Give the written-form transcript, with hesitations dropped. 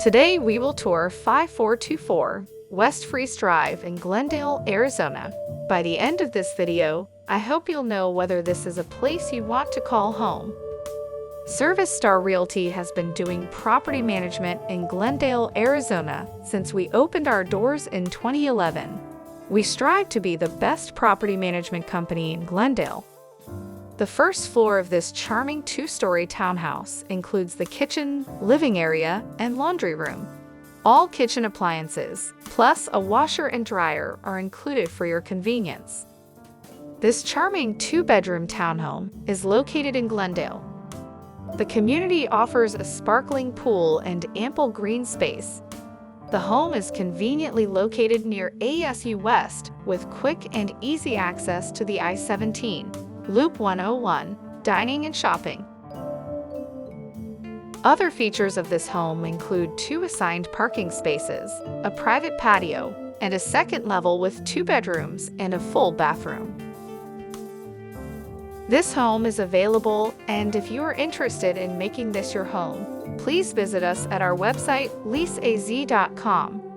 Today we will tour 5424 West Freeze Drive in Glendale, Arizona. By the end of this video, I hope you'll know whether this is a place you want to call home. Star Realty has been doing property management in Glendale, Arizona since we opened our doors in 2011. We strive to be the best property management company in Glendale. The first floor of this charming two-story townhouse includes the kitchen, living area, and laundry room. All kitchen appliances, plus a washer and dryer, are included for your convenience. This charming two-bedroom townhome is located in Glendale. The community offers a sparkling pool and ample green space. The home is conveniently located near ASU West with quick and easy access to the I-17, Loop 101, dining and shopping. Other features of this home include 2 assigned parking spaces, a private patio, and a second level with 2 bedrooms and a full bathroom. This home is available, and if you are interested in making this your home, please visit us at our website leaseaz.com.